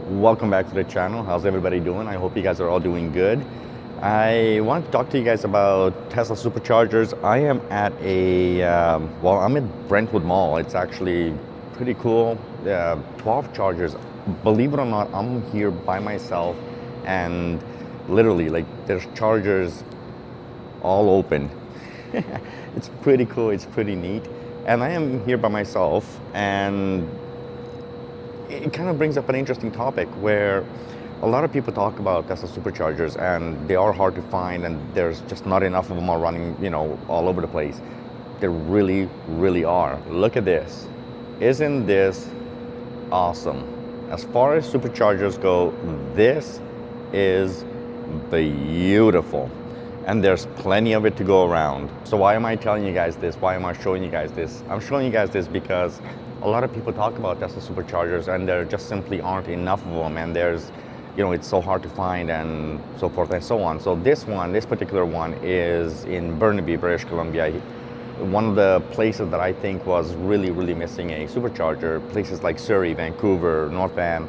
Welcome back to the channel. How's everybody doing? I hope you guys are all doing good. I want to talk to you guys about Tesla Superchargers. I am at I'm at Brentwood Mall. It's actually pretty cool. 12 chargers. Believe it or not, I'm here by myself, and literally, like, there's chargers all open. It's pretty cool. It's pretty neat. And I am here by myself, and it kind of brings up an interesting topic where a lot of people talk about Tesla Superchargers, and they are hard to find, and there's just not enough of them are running, all over the place. They really, really are. Look at this. Isn't this awesome? As far as Superchargers go, this is beautiful. And there's plenty of it to go around. So why am I telling you guys this? Why am I showing you guys this? I'm showing you guys this because a lot of people talk about Tesla Superchargers, and there just simply aren't enough of them, and there's, it's so hard to find, and so forth and so on. So this particular one is in Burnaby, British Columbia. One of the places that I think was really, really missing a supercharger. Places like Surrey, Vancouver, North Van,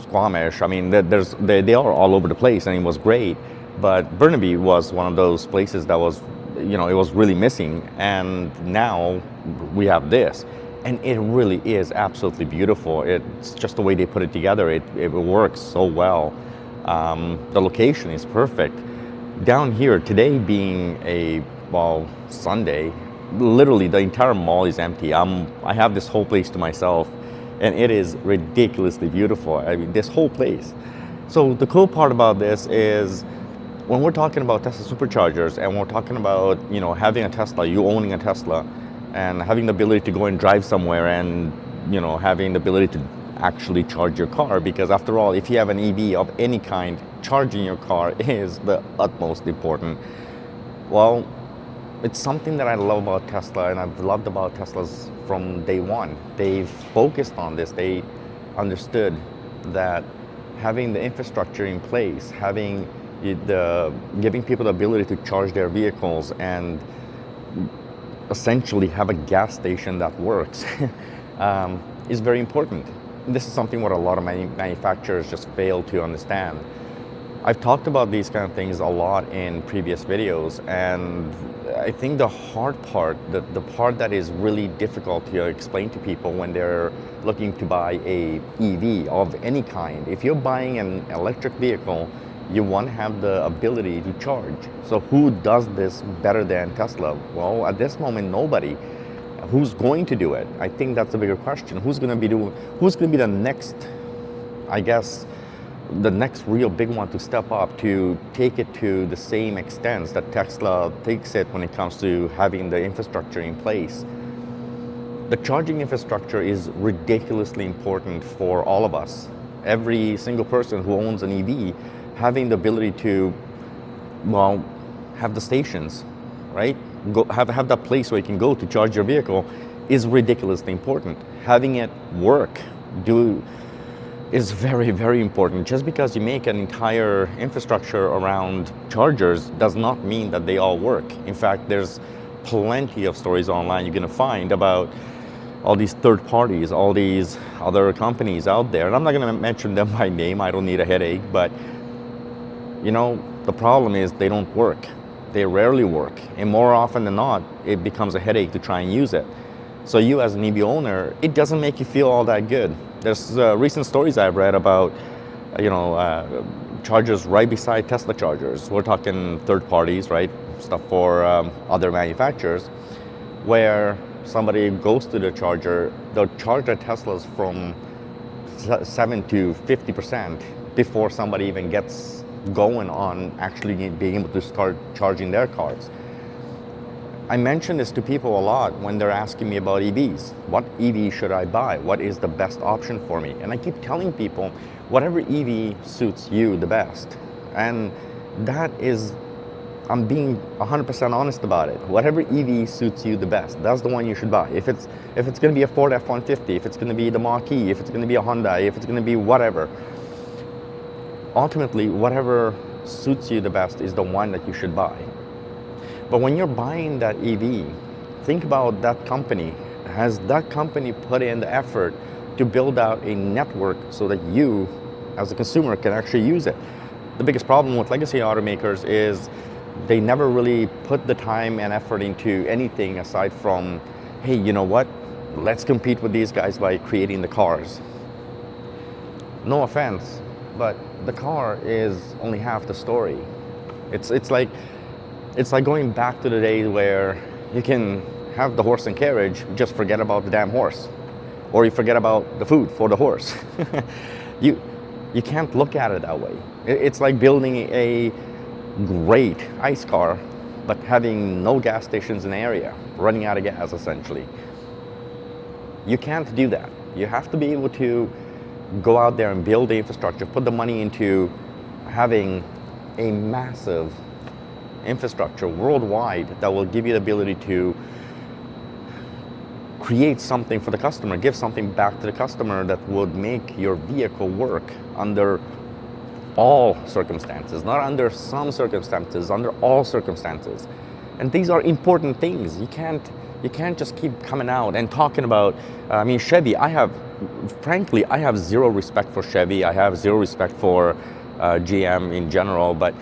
Squamish. I mean, they are all over the place, and it was great. But Burnaby was one of those places that was, it was really missing, and now we have this, and it really is absolutely beautiful. It's just the way they put it together. It works so well. The location is perfect. Down here today, being Sunday, literally the entire mall is empty. I have this whole place to myself, and it is ridiculously beautiful. I mean, this whole place. So the cool part about this is, when we're talking about Tesla Superchargers, and we're talking about, having a Tesla, you owning a Tesla, and having the ability to go and drive somewhere, and, having the ability to actually charge your car, because after all, if you have an EV of any kind, charging your car is the utmost important. Well, it's something that I love about Tesla, and I've loved about Teslas from day one. They've focused on this. They understood that having the infrastructure in place, giving people the ability to charge their vehicles, and essentially have a gas station that works is very important. This is something what a lot of manufacturers just fail to understand. I've talked about these kind of things a lot in previous videos, and I think the hard part, the part that is really difficult to explain to people when they're looking to buy a EV of any kind. If you're buying an electric vehicle, you want to have the ability to charge. So who does this better than Tesla? Well, at this moment, nobody. Who's going to do it? I think that's a bigger question. Who's going to be the next, I guess, the next real big one to step up to take it to the same extent that Tesla takes it when it comes to having the infrastructure in place? The charging infrastructure is ridiculously important for all of us. Every single person who owns an EV, having the ability to, have the stations, right? Have that place where you can go to charge your vehicle is ridiculously important. Having it work, is very, very important. Just because you make an entire infrastructure around chargers does not mean that they all work. In fact, there's plenty of stories online you're gonna find about all these third parties, all these other companies out there. And I'm not gonna mention them by name, I don't need a headache, but the problem is they don't work. They rarely work. And more often than not, it becomes a headache to try and use it. So you as an EV owner, it doesn't make you feel all that good. There's recent stories I've read about, chargers right beside Tesla chargers. We're talking third parties, right? Stuff for other manufacturers, where somebody goes to the charger, they'll charge their Teslas from 7 to 50% before somebody even gets going on actually being able to start charging their cars. I mention this to people a lot when they're asking me about EVs. What EV should I buy? What is the best option for me? And I keep telling people, whatever EV suits you the best. And that is, I'm being 100% honest about it. Whatever EV suits you the best, that's the one you should buy. If it's going to be a Ford F-150, if it's going to be the Mach-E, if it's going to be a Hyundai, if it's going to be whatever, ultimately, whatever suits you the best is the one that you should buy. But when you're buying that EV, think about that company. Has that company put in the effort to build out a network so that you, as a consumer, can actually use it. The biggest problem with legacy automakers is they never really put the time and effort into anything aside from, hey, you know what? Let's compete with these guys by creating the cars. No offense, but the car is only half the story. It's like going back to the days where you can have the horse and carriage, just forget about the damn horse, or you forget about the food for the horse. You can't look at it that way. It's like building a great ice car, but having no gas stations in the area, running out of gas essentially. You can't do that. You have to be able to go out there and build the infrastructure, put the money into having a massive infrastructure worldwide that will give you the ability to create something for the customer, give something back to the customer that would make your vehicle work under all circumstances, not under some circumstances, under all circumstances. And these are important things. You can't just keep coming out and talking about, Chevy, frankly, I have zero respect for Chevy. I have zero respect for GM in general, but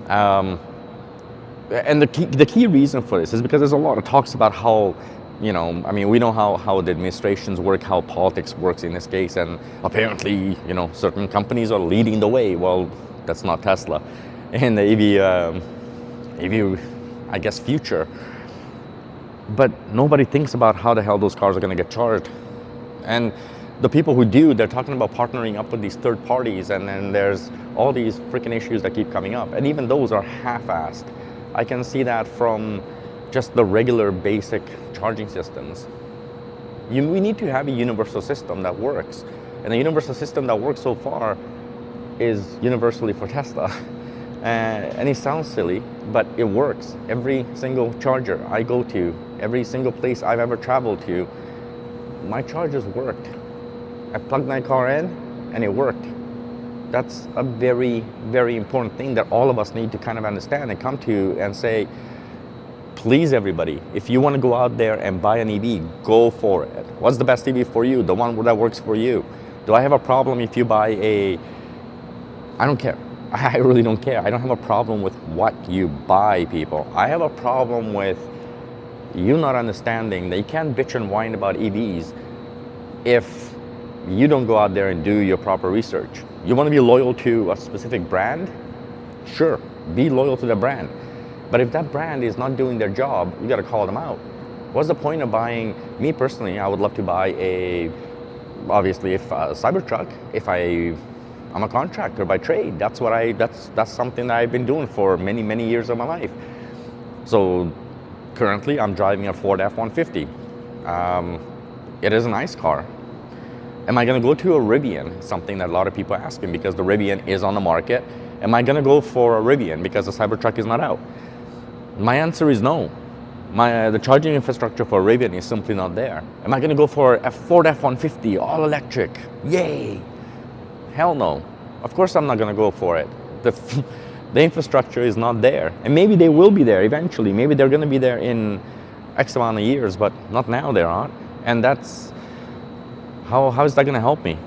and the key reason for this is because there's a lot of talks about how, we know how the administrations work, how politics works in this case, and apparently, certain companies are leading the way. Well, that's not Tesla. And the EV, I guess, future. But nobody thinks about how the hell those cars are going to get charged. And the people who do, they're talking about partnering up with these third parties, and then there's all these freaking issues that keep coming up. And even those are half-assed. I can see that from just the regular basic charging systems. We need to have a universal system that works. And the universal system that works so far is universally for Tesla. And it sounds silly, but it works. Every single charger I go to, every single place I've ever traveled to, my chargers worked. I plugged my car in and it worked. That's a very, very important thing that all of us need to kind of understand and come to and say, please everybody, if you want to go out there and buy an EV, go for it. What's the best EV for you? The one that works for you. Do I have a problem if you buy I don't care. I really don't care. I don't have a problem with what you buy, people. I have a problem with you not understanding that you can't bitch and whine about EVs if you don't go out there and do your proper research. You want to be loyal to a specific brand? Sure, be loyal to the brand. But if that brand is not doing their job, you got to call them out. What's the point of buying? Me personally, I would love to buy obviously, if a Cybertruck, if I'm a contractor by trade. That's something that I've been doing for many, many years of my life. So currently I'm driving a Ford F-150. It is a nice car. Am I going to go to a Rivian? Something that a lot of people are asking, because the Rivian is on the market. Am I going to go for a Rivian because the Cybertruck is not out? My answer is no. The charging infrastructure for a Rivian is simply not there. Am I going to go for a Ford F-150 all electric? Yay! Hell no. Of course I'm not going to go for it. The infrastructure is not there. And maybe they will be there eventually. Maybe they're going to be there in X amount of years, but not now, they're not. And that's, how is that going to help me?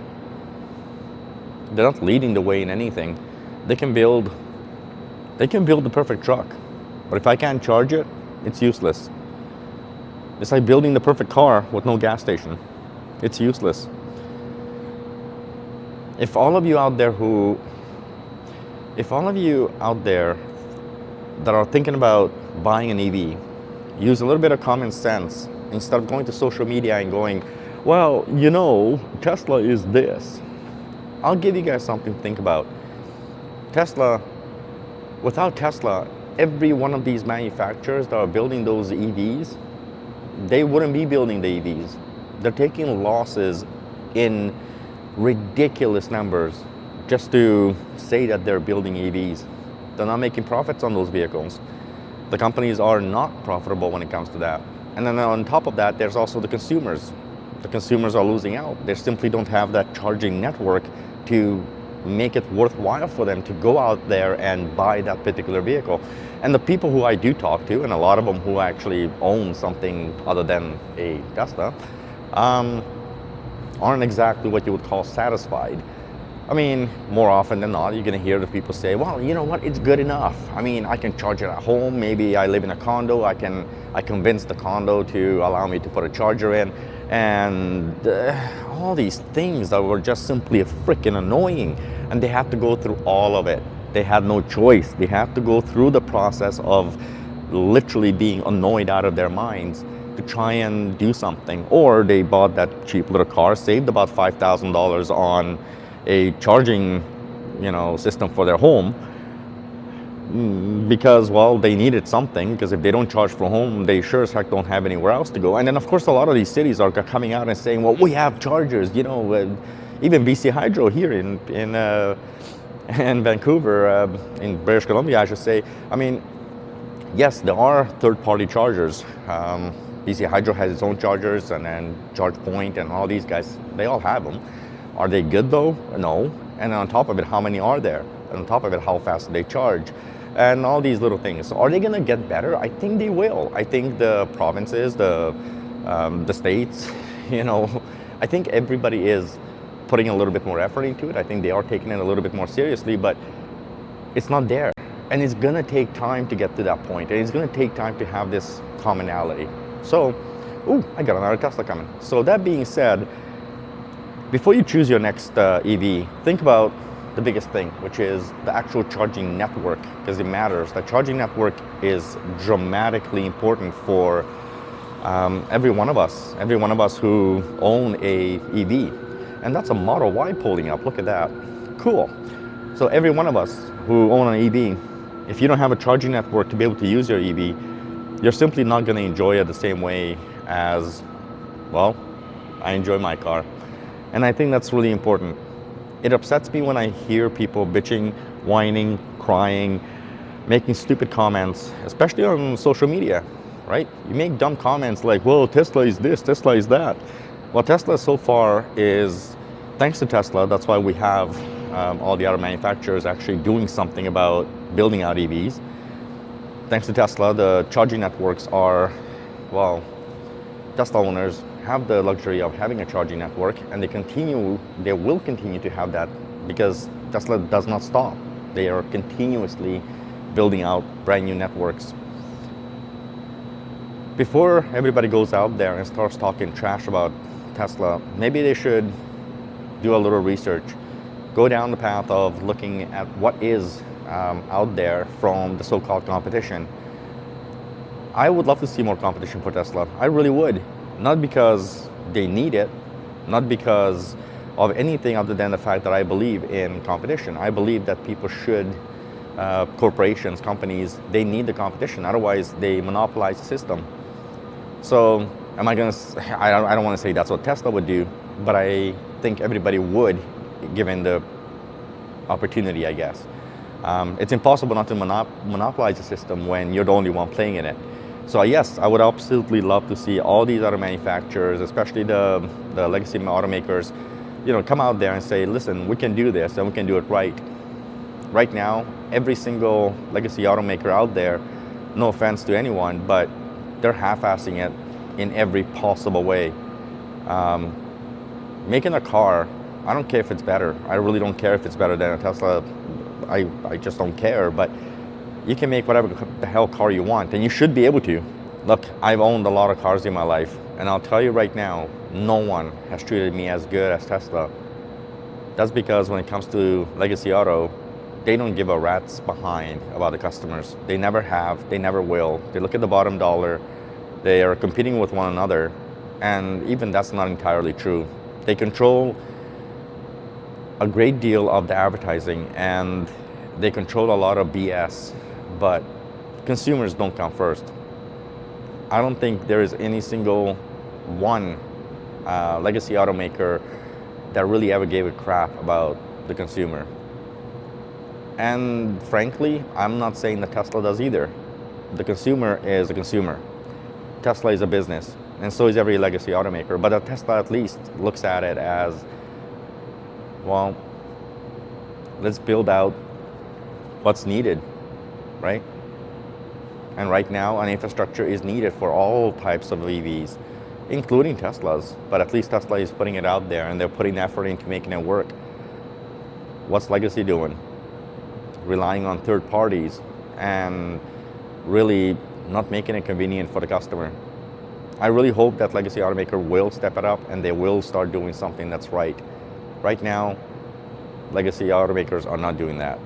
They're not leading the way in anything. They can build the perfect truck. But if I can't charge it, it's useless. It's like building the perfect car with no gas station. It's useless. If all of you out there that are thinking about buying an EV, use a little bit of common sense instead of going to social media and going, well, Tesla is this. I'll give you guys something to think about. Without Tesla, every one of these manufacturers that are building those EVs, they wouldn't be building the EVs. They're taking losses in ridiculous numbers just to say that they're building EVs. They're not making profits on those vehicles. The companies are not profitable when it comes to that. And then on top of that, there's also the consumers. The consumers are losing out. They simply don't have that charging network to make it worthwhile for them to go out there and buy that particular vehicle. And the people who I do talk to, and a lot of them who actually own something other than a Tesla, aren't exactly what you would call satisfied. I mean, more often than not, you're going to hear the people say, well, you know what, it's good enough. I mean, I can charge it at home. Maybe I live in a condo. I convince the condo to allow me to put a charger in. And all these things that were just simply freaking annoying. And they had to go through all of it. They had no choice. They had to go through the process of literally being annoyed out of their minds to try and do something. Or they bought that cheap little car, saved about $5,000 on a charging, system for their home, because, well, they needed something, because if they don't charge for home, they sure as heck don't have anywhere else to go. And then, of course, a lot of these cities are coming out and saying, well, we have chargers, even BC Hydro here in Vancouver, in British Columbia, I should say. I mean, yes, there are third-party chargers. BC Hydro has its own chargers, and then ChargePoint and all these guys, they all have them. Are they good though? No. And on top of it, how many are there? And on top of it, how fast do they charge? And all these little things. So are they going to get better? I think they will. I think the provinces, the states, I think everybody is putting a little bit more effort into it. I think they are taking it a little bit more seriously, but it's not there. And it's going to take time to get to that point. And it's going to take time to have this commonality. So, I got another Tesla coming. So that being said, before you choose your next EV, think about the biggest thing, which is the actual charging network, because it matters. The charging network is dramatically important for every one of us who own a EV. And that's a Model Y pulling up. Look at that. Cool. So every one of us who own an EV, if you don't have a charging network to be able to use your EV, you're simply not going to enjoy it the same way as, well, I enjoy my car. And I think that's really important. It upsets me when I hear people bitching, whining, crying, making stupid comments, especially on social media, right? You make dumb comments like, well, Tesla is this, Tesla is that. Well, Tesla so far is, thanks to Tesla, that's why we have all the other manufacturers actually doing something about building out EVs. Thanks to Tesla, the charging networks are, well, Tesla owners have the luxury of having a charging network, and they will continue to have that, because Tesla does not stop. They are continuously building out brand new networks. Before everybody goes out there and starts talking trash about Tesla, maybe they should do a little research, go down the path of looking at what is out there from the so-called competition. I would love to see more competition for Tesla. I really would. Not because they need it, not because of anything other than the fact that I believe in competition. I believe that people should, corporations, companies, they need the competition. Otherwise, they monopolize the system. So, I don't want to say that's what Tesla would do, but I think everybody would, given the opportunity, I guess. It's impossible not to monopolize the system when you're the only one playing in it. So yes, I would absolutely love to see all these other manufacturers, especially the legacy automakers, come out there and say, listen, we can do this and we can do it right. Right now, every single legacy automaker out there, no offense to anyone, but they're half-assing it in every possible way. Making a car, I don't care if it's better. I really don't care if it's better than a Tesla. I just don't care, but you can make whatever the hell car you want, and you should be able to. Look, I've owned a lot of cars in my life, and I'll tell you right now, no one has treated me as good as Tesla. That's because when it comes to legacy auto, they don't give a rat's behind about the customers. They never have, they never will. They look at the bottom dollar. They are competing with one another, and even that's not entirely true. They control a great deal of the advertising, and they control a lot of BS, but consumers don't come first. I don't think there is any single one legacy automaker that really ever gave a crap about the consumer. And frankly, I'm not saying that Tesla does either. The consumer is a consumer. Tesla is a business, and so is every legacy automaker. But Tesla at least looks at it as, well, let's build out what's needed, right? And right now, an infrastructure is needed for all types of EVs. including Tesla's, but at least Tesla is putting it out there and they're putting effort into making it work. What's Legacy doing? Relying on third parties and really not making it convenient for the customer. I really hope that Legacy automaker will step it up and they will start doing something that's right. Right now, Legacy automakers are not doing that.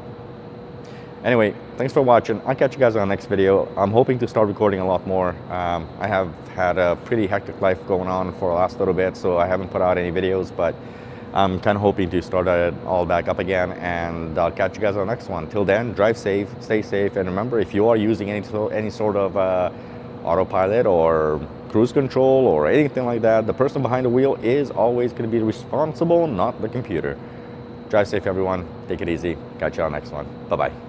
Anyway, thanks for watching. I'll catch you guys on the next video. I'm hoping to start recording a lot more. I have had a pretty hectic life going on for the last little bit, so I haven't put out any videos, but I'm kind of hoping to start it all back up again, and I'll catch you guys on the next one. Till then, drive safe, stay safe, and remember, if you are using any sort of autopilot or cruise control or anything like that, the person behind the wheel is always going to be responsible, not the computer. Drive safe, everyone. Take it easy. Catch you on the next one. Bye-bye.